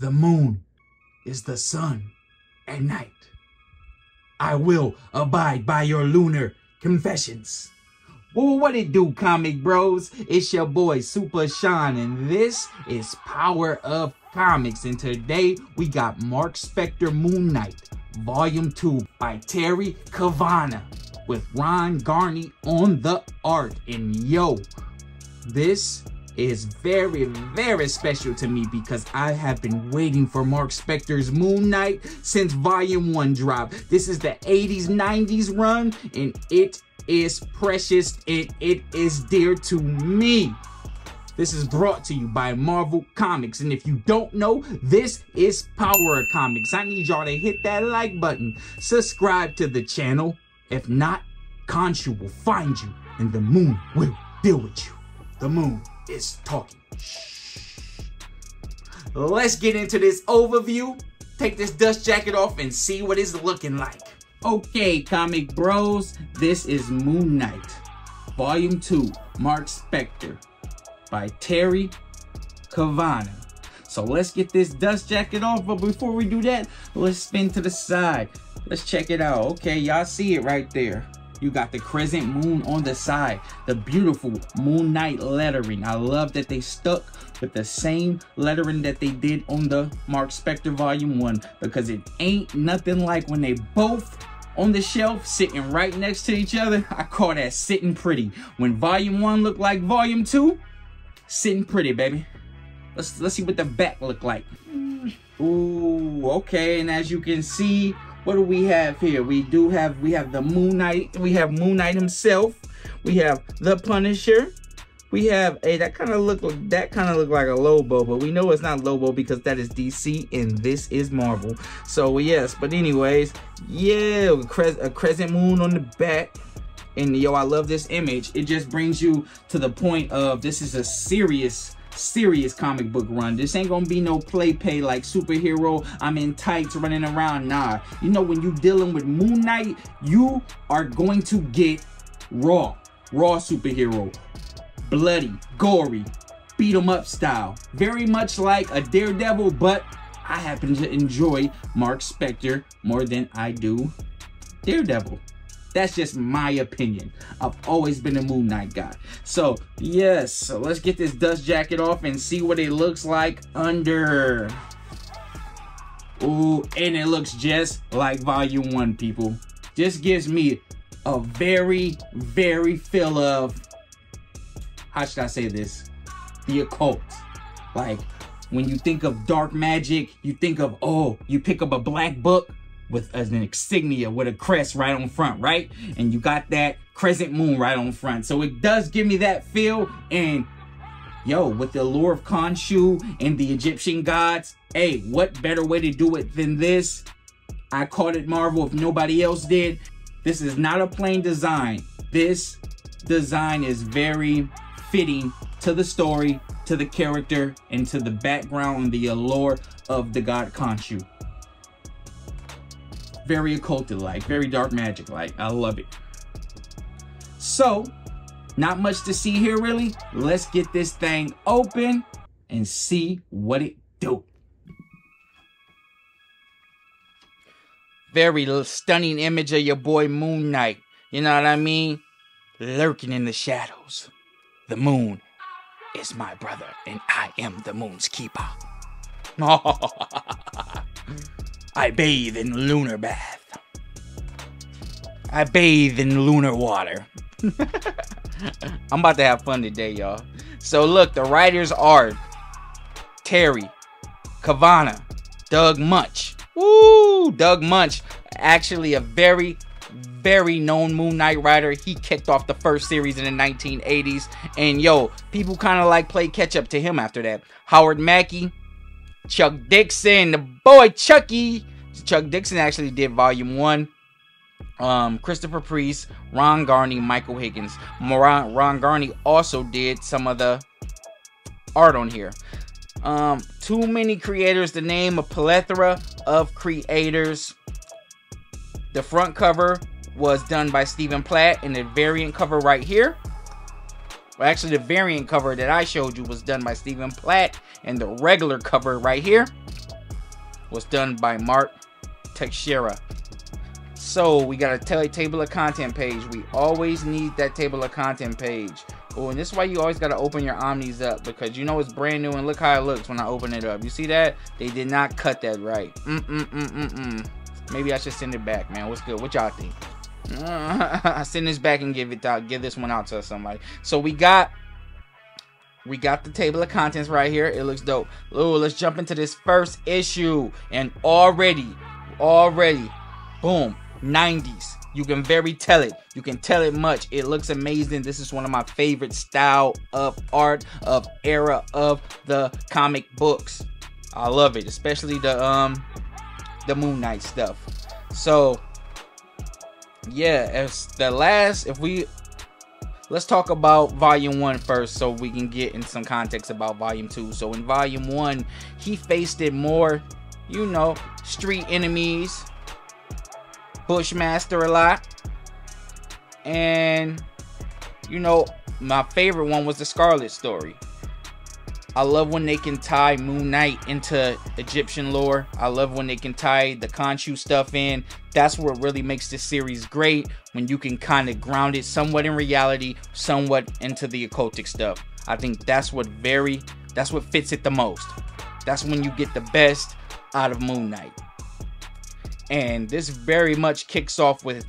The moon is the sun at night. I will abide by your lunar confessions. Well, what it do, comic bros? It's your boy Super Sean, and this is Power of Comics. And today we got MARC SPECTRE Moon Knight Volume 2 by Terry Cavanagh with Ron Garney on the art. And yo, this is very, very special to me because I have been waiting for MARC SPECTRE's Moon Knight since Volume 1 dropped. This is the 80s, 90s run, and it is precious and it is dear to me. This is brought to you by Marvel Comics, and if you don't know, this is Power of Comics. I need y'all to hit that like button, subscribe to the channel. If not, Khonshu will find you and the moon will deal with you. The moon is talking. Let's get into this overview. Take this dust jacket off and see what it's looking like. Okay, comic bros, this is Moon Knight Volume 2, MARC SPECTRE by Terry Cavanagh. So let's get this dust jacket off, but before we do that, let's spin to the side. Let's check it out. Okay, y'all see it right there. You got the crescent moon on the side, the beautiful Moon Knight lettering. I love that they stuck with the same lettering that they did on the MARC SPECTRE Volume 1, because it ain't nothing like when they both on the shelf sitting right next to each other. I call that sitting pretty. When Volume 1 looked like Volume 2, sitting pretty, baby. Let's see what the back look like. Ooh, okay, and as you can see, what do we have here? We have the Moon Knight. We have Moon Knight himself. We have the Punisher. We have that kind of look like a Lobo, but we know it's not Lobo because that is DC and this is Marvel. So yes, but anyways, yeah, a crescent moon on the back. And yo, I love this image. It just brings you to the point of this is a serious comic book run. This ain't gonna be no play like superhero, I'm in tights running around. Nah, you know, when you dealing with Moon Knight, you are going to get raw superhero, bloody, gory, beat 'em up style, very much like a Daredevil, but I happen to enjoy MARC SPECTRE more than I do Daredevil. That's just my opinion. I've always been a Moon Knight guy. So yes, so let's get this dust jacket off and see what it looks like under. Ooh, and it looks just like Volume 1, people. Just gives me a very, very feel of, how should I say this? The occult. Like, when you think of dark magic, you think of, oh, you pick up a black book with an insignia with a crest right on front, right? And you got that crescent moon right on front. So it does give me that feel. And yo, with the allure of Khonshu and the Egyptian gods, hey, what better way to do it than this? I called it Marvel if nobody else did. This is not a plain design. This design is very fitting to the story, to the character, and to the background and the allure of the god Khonshu. Very occulted-like, very dark magic-like. I love it. So, not much to see here, really. Let's get this thing open and see what it do. Very stunning image of your boy Moon Knight. You know what I mean? Lurking in the shadows. The moon is my brother, and I am the moon's keeper. I bathe in lunar bath. I bathe in lunar water. I'm about to have fun today, y'all. So look, the writers are Terry Cavanagh, Doug Munch. Woo! Doug Munch, actually a very, very known Moon Knight writer. He kicked off the first series in the 1980s. And yo, people kind of like play catch up to him after that. Howard Mackey, Chuck Dixon, the boy Chucky. Chuck Dixon actually did Volume 1. Christopher Priest, Ron Garney, Michael Higgins. Ron Garney also did some of the art on here. Too many creators to name, a plethora of creators. The front cover was done by Stephen Platt, and the variant cover right here. Well, actually, the variant cover that I showed you was done by Stephen Platt, and the regular cover right here was done by MARC Teixeira. So we got a table of content page. We always need that table of content page. Oh, and this is why you always got to open your Omnis up, because you know it's brand new, and look how it looks when I open it up. You see that? They did not cut that right. Maybe I should send it back, man. What's good? What y'all think? Send this back and give this one out to somebody. So we got the table of contents right here. It looks dope. Oh, let's jump into this first issue, and already, boom, 90s. You can tell it. You can tell it much. It looks amazing. This is one of my favorite style of art, of era of the comic books. I love it, especially the Moon Knight stuff. So yeah, let's talk about volume 1 first, so we can get in some context about volume 2. So in volume 1, he faced it more, you know, street enemies, Bushmaster a lot, and you know, my favorite one was the Scarlet story. I love when they can tie Moon Knight into Egyptian lore. I love when they can tie the Khonshu stuff in. That's what really makes this series great, when you can kind of ground it somewhat in reality, somewhat into the occultic stuff. I think that's what fits it the most. That's when you get the best out of Moon Knight. And this very much kicks off with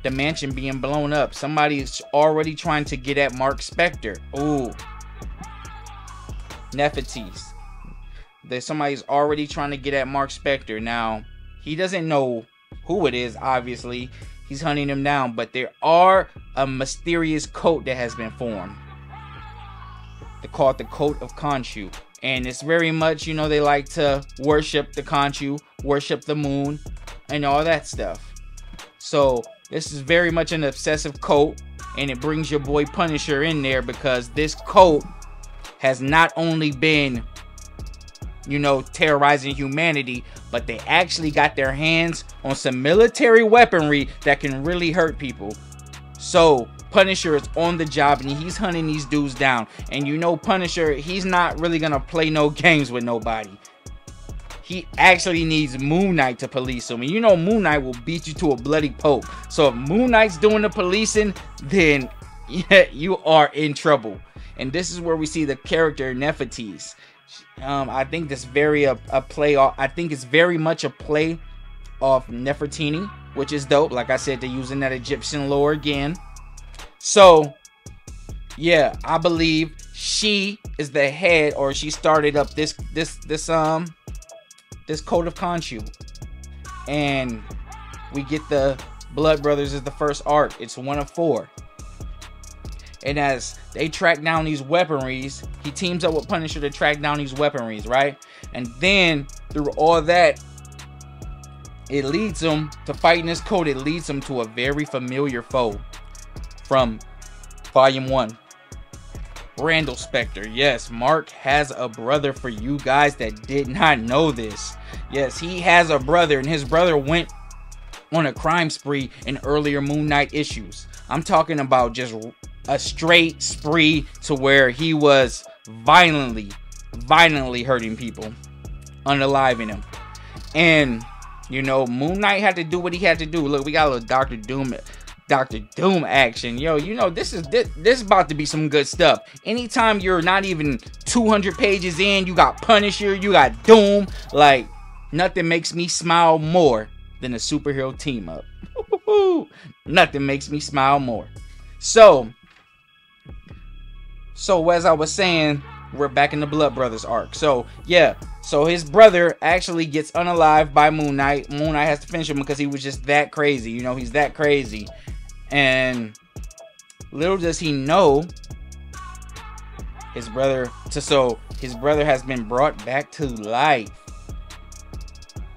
the mansion being blown up. Somebody's already trying to get at Mark Spector. Ooh. Nefertiti. Somebody's already trying to get at Mark Spector. Now, he doesn't know who it is, obviously. He's hunting him down. But there are a mysterious cult that has been formed. They're called the Cult of Khonshu. And it's very much, you know, they like to worship the Khonshu, worship the moon, and all that stuff. So this is very much an obsessive cult, and it brings your boy Punisher in there, because this cult has not only been, you know, terrorizing humanity, but they actually got their hands on some military weaponry that can really hurt people. So Punisher is on the job, and he's hunting these dudes down. And you know, Punisher, he's not really gonna play no games with nobody. He actually needs Moon Knight to police him. And you know, Moon Knight will beat you to a bloody pulp. So if Moon Knight's doing the policing, then yeah, you are in trouble. And this is where we see the character Nefertiti. I think this I think it's very much a play of Nefertiti, which is dope. Like I said, they're using that Egyptian lore again. So yeah, I believe she is the head, or she started up this Cult of Khonshu. And we get the Blood Brothers as the first arc. It's 1 of 4. And as they track down these weaponries, he teams up with Punisher to track down these weaponries, right? And then through all that, it leads him to fighting this code. It leads him to a very familiar foe from volume 1. Randall Spector. Yes, Mark has a brother, for you guys that did not know this. Yes, he has a brother, and his brother went on a crime spree in earlier Moon Knight issues. I'm talking about just a straight spree to where he was violently hurting people, unaliving them. And you know, Moon Knight had to do what he had to do. Look, we got a little Dr. Doom action. Yo, you know, this is about to be some good stuff. Anytime you're not even 200 pages in, you got Punisher, you got Doom. Like, nothing makes me smile more than a superhero team up. Nothing makes me smile more. So as I was saying, we're back in the Blood Brothers arc. So yeah, so his brother actually gets unalived by Moon Knight. Moon Knight has to finish him because he was just that crazy. You know, he's that crazy. And little does he know, his brother has been brought back to life.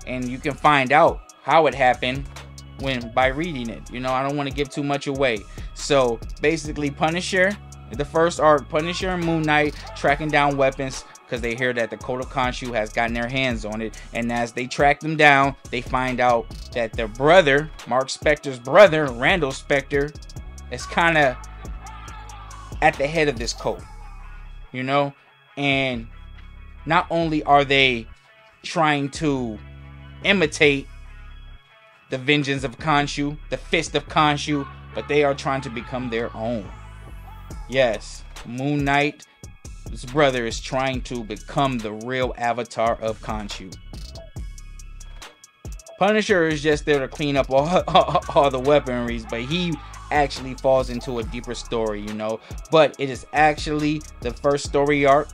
And you can find out how it happened by reading it. You know, I don't want to give too much away. So basically, Punisher, the first arc, Punisher and Moon Knight tracking down weapons because they hear that the Cult of Khonshu has gotten their hands on it. And as they track them down, they find out that their brother, Mark Spector's brother, Randall Spector, is kind of at the head of this cult. You know? And not only are they trying to imitate the vengeance of Khonshu, the fist of Khonshu, but they are trying to become their own. Yes, Moon Knight's brother is trying to become the real avatar of Khonshu. Punisher is just there to clean up all the weaponries, but he actually falls into a deeper story, you know. But it is actually the first story arc,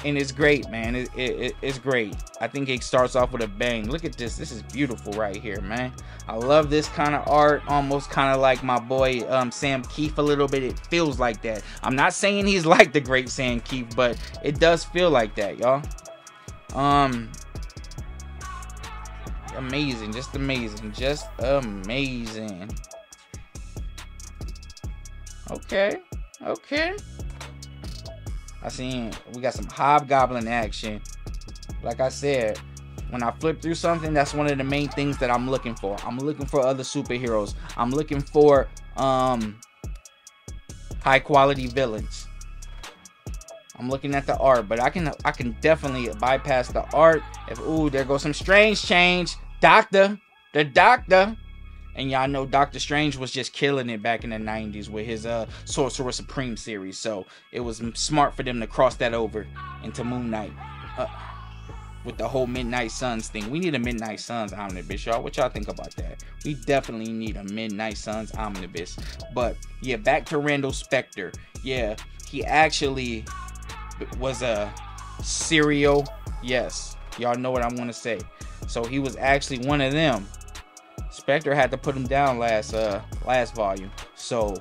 and it's great, man. It's great. I think it starts off with a bang. Look at this. This is beautiful right here, man. I love this kind of art. Almost kind of like my boy Sam Keith a little bit. It feels like that. I'm not saying he's like the great Sam Keith, but it does feel like that, y'all. Amazing. Just amazing. Just amazing. Okay. Okay. I seen we got some hobgoblin action. Like I said, when I flip through something, that's one of the main things that I'm looking for. I'm looking for other superheroes. I'm looking for high quality villains. I'm looking at the art, but I can definitely bypass the art. If ooh, there goes some Strange change. The Doctor. And y'all know Doctor Strange was just killing it back in the 90s with his Sorcerer Supreme series. So it was smart for them to cross that over into Moon Knight. With the whole Midnight Suns thing. We need a Midnight Suns omnibus, y'all. What y'all think about that? We definitely need a Midnight Suns omnibus. But yeah, back to Randall Spectre. Yeah, he actually was a serial. Yes, y'all know what I'm gonna say. So he was actually one of them. Spectre had to put him down last volume. So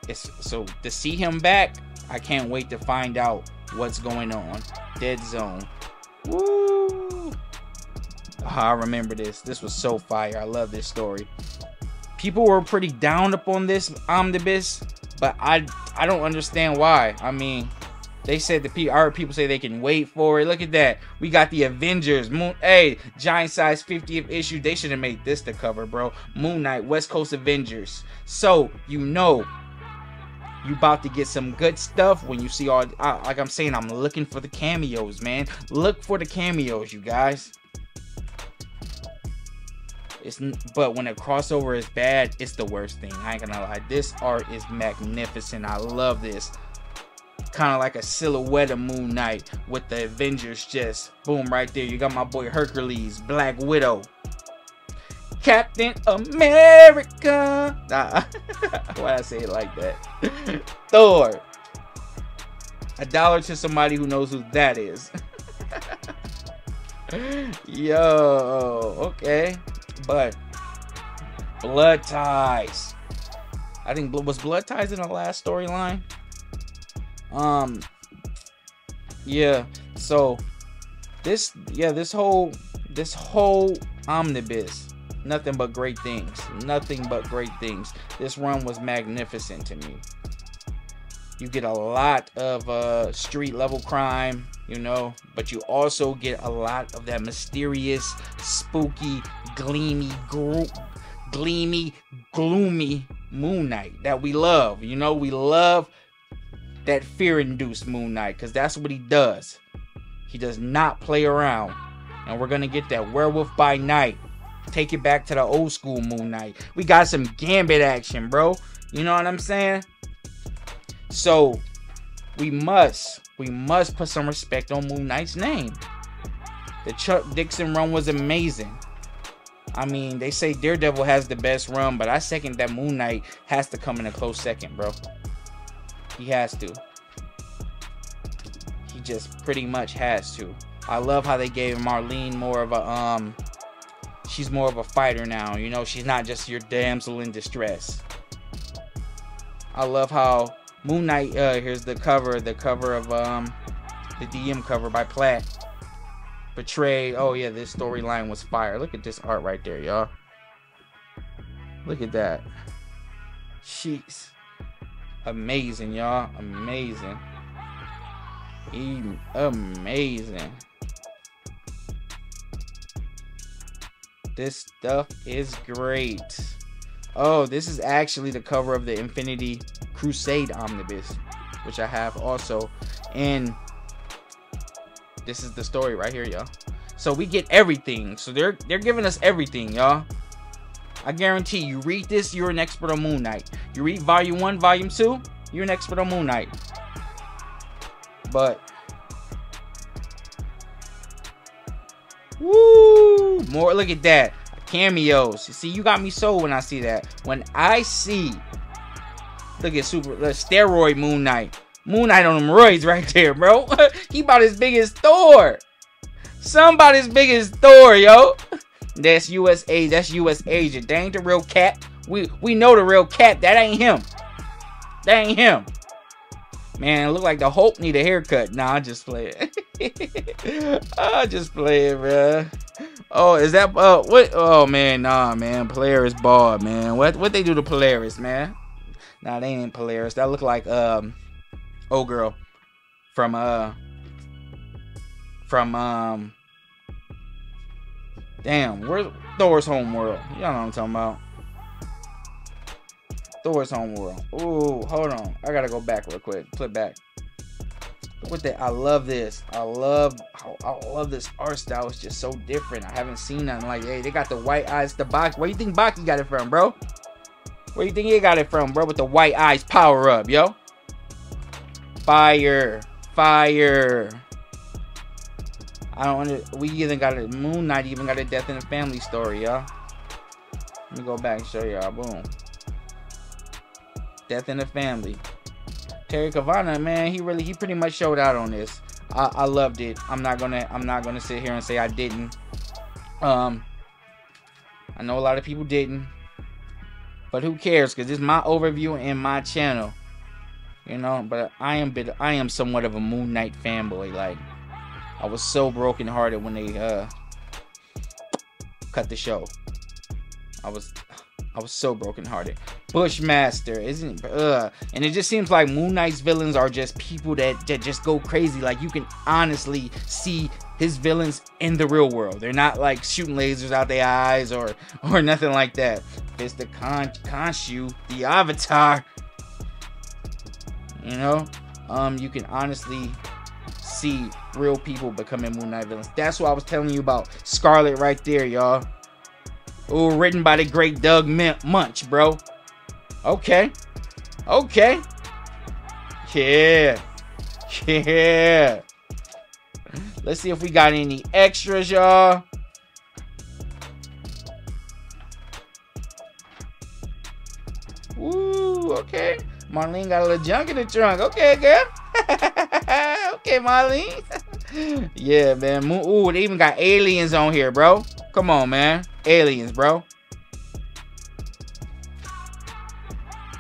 to see him back, I can't wait to find out what's going on. Dead Zone. Woo! Oh, I remember this. This was so fire. I love this story. People were pretty down upon this omnibus, but I don't understand why. I mean, they said I heard people say they can wait for it. Look at that. We got the Avengers. Hey, giant size 50th issue. They should have made this the cover, bro. Moon Knight, West Coast Avengers. So, you know, you about to get some good stuff when you see all, like I'm saying, I'm looking for the cameos, man. Look for the cameos, you guys. But when a crossover is bad, it's the worst thing. I ain't gonna lie. This art is magnificent. I love this. Kind of like a silhouette of Moon Knight with the Avengers just boom right there. You got my boy Hercules, Black Widow, Captain America. Why I say it like that? Thor. $1 to somebody who knows who that is. Yo, okay. But Blood Ties. I think was Blood Ties in the last storyline. Yeah, so this whole omnibus, nothing but great things. Nothing but great things. This run was magnificent to me. You get a lot of street level crime, you know, but you also get a lot of that mysterious, spooky, gloomy Moon Knight that we love. You know, we love that fear-induced Moon Knight, because that's what he does. He does not play around. And we're gonna get that Werewolf by Night. Take it back to the old school Moon Knight. We got some Gambit action, bro. You know what I'm saying? So we must put some respect on Moon Knight's name. The Chuck Dixon run was amazing. I mean, they say Daredevil has the best run, but I second that Moon Knight has to come in a close second, bro. He has to. He just pretty much has to. I love how they gave Marlene more of a she's more of a fighter now, you know. She's not just your damsel in distress. I love how Moon Knight, here's the cover of the DM cover by Platt. Betrayed. Oh yeah, this storyline was fire. Look at this art right there, y'all. Look at that. Jeez. Amazing, y'all. Amazing. Amazing. This stuff is great. Oh, this is actually the cover of the Infinity Crusade omnibus, which I have also. And This is the story right here, y'all. So we get everything. So they're giving us everything, y'all. I guarantee you read this, you're an expert on Moon Knight. You read volume 1, volume 2, you're an expert on Moon Knight. But woo, more, look at that. Cameos. You see, you got me sold when I see that. When I see, look at steroid Moon Knight. Moon Knight on them roids right there, bro. He about as big as Thor. Somebody's big as Thor, yo. That's USA. That's US agent. That ain't the real Cap. We know the real Cap. That ain't him. That ain't him. Man, it look like the Hulk need a haircut. Nah, I just play it. I just play it, bro. Oh, is that what? Oh man, nah, man. Polaris bald, man. What they do to Polaris, man? Nah, they ain't Polaris. That look like old girl from damn, where's Thor's Homeworld? Y'all know what I'm talking about. Thor's Homeworld. Ooh, hold on. I gotta go back real quick. Flip back. With that, I love this. I love this art style. It's just so different. I haven't seen nothing like, hey, they got the white eyes. The Baki. Where you think Baki got it from, bro? Where you think he got it from, bro? With the white eyes power up, yo. Fire, fire. I don't. We even got a Moon Knight. Even got a death in the family story, y'all. Let me go back and show y'all. Boom. Death in the family. Terry Cavanagh, man, he pretty much showed out on this. I loved it. I'm not gonna sit here and say I didn't. I know a lot of people didn't, but who cares? Cause this is my overview and my channel, you know. But I am somewhat of a Moon Knight fanboy. Like, I was so brokenhearted when they cut the show. I was so brokenhearted. Bushmaster, isn't it? And it just seems like Moon Knight's villains are just people that just go crazy. Like, you can honestly see his villains in the real world. They're not like shooting lasers out their eyes or nothing like that. It's the Khonshu, the Avatar. You know, you can honestly see real people becoming Moon Knight villains. That's what I was telling you about. Scarlet right there, y'all. Oh, written by the great Doug Munch, bro. Okay. Okay. Yeah. Yeah. Let's see if we got any extras, y'all. Ooh, okay. Marlene got a little junk in the trunk. Okay, girl. Okay, Marlene. Yeah, man. Ooh, they even got aliens on here, bro. Come on, man. Aliens, bro.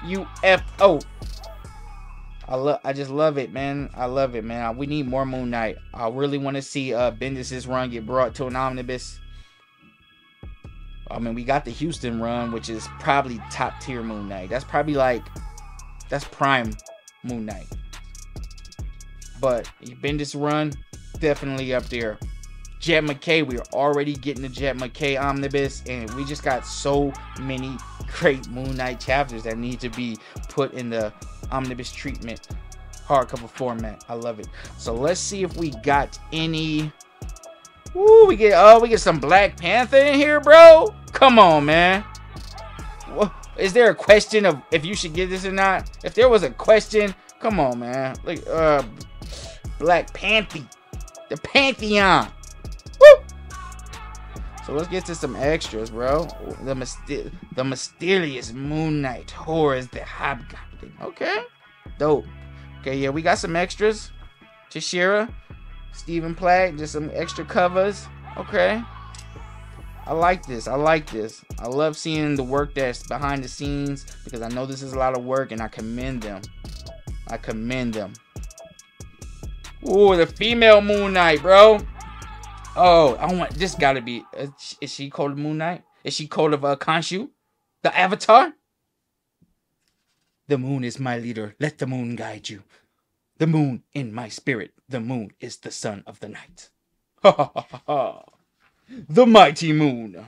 UFO. I just love it, man. I love it, man. We need more Moon Knight. I really want to see Bendis' run get brought to an omnibus. I mean, we got the Houston run, which is probably top tier Moon Knight. That's probably like, that's prime Moon Knight. But Bendis run, definitely up there. Jet McKay, we're already getting the Jet McKay omnibus, and we just got so many great Moon Knight chapters that need to be put in the omnibus treatment hardcover format. I love it. So let's see if we got any. Ooh, we get some Black Panther in here, bro. Come on, man. Is there a question of if you should get this or not? If there was a question, come on, man. Look, Black Panther, the Pantheon. Woo! So let's get to some extras, bro. The mysterious Moon Knight horrors, the Hobgoblin. Okay, dope. Okay, yeah, we got some extras. Tashira, Stephen Platt, just some extra covers. Okay, I like this. I like this. I love seeing the work that's behind the scenes because I know this is a lot of work, and I commend them. I commend them. Ooh, the female Moon Knight, bro. Oh, I want this. Gotta be. Is she called Moon Knight? Is she called of Khonshu, the Avatar? The moon is my leader. Let the moon guide you. The moon in my spirit. The moon is the son of the night. Ha ha ha ha ha. The mighty moon.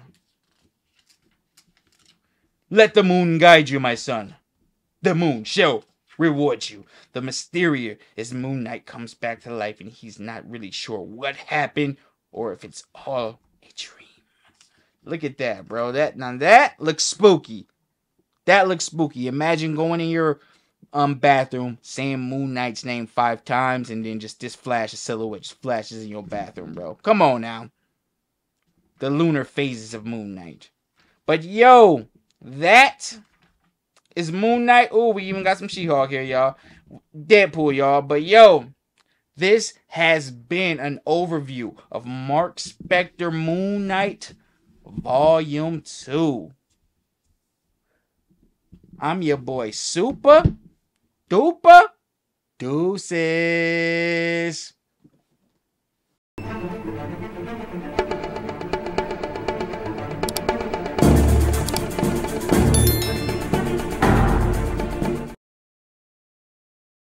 Let the moon guide you, my son. The moon shall reward you. The Mysteria is Moon Knight comes back to life and he's not really sure what happened or if it's all a dream. Look at that, bro. That looks spooky. That looks spooky. Imagine going in your bathroom, saying Moon Knight's name 5 times, and then just this flash of silhouette just flashes in your bathroom, bro. Come on now. The lunar phases of Moon Knight. But yo, that is Moon Knight. Oh, we even got some She-Hulk here, y'all. Deadpool, y'all. But yo, this has been an overview of Mark Spector Moon Knight Volume 2. I'm your boy Super Duper Deuces.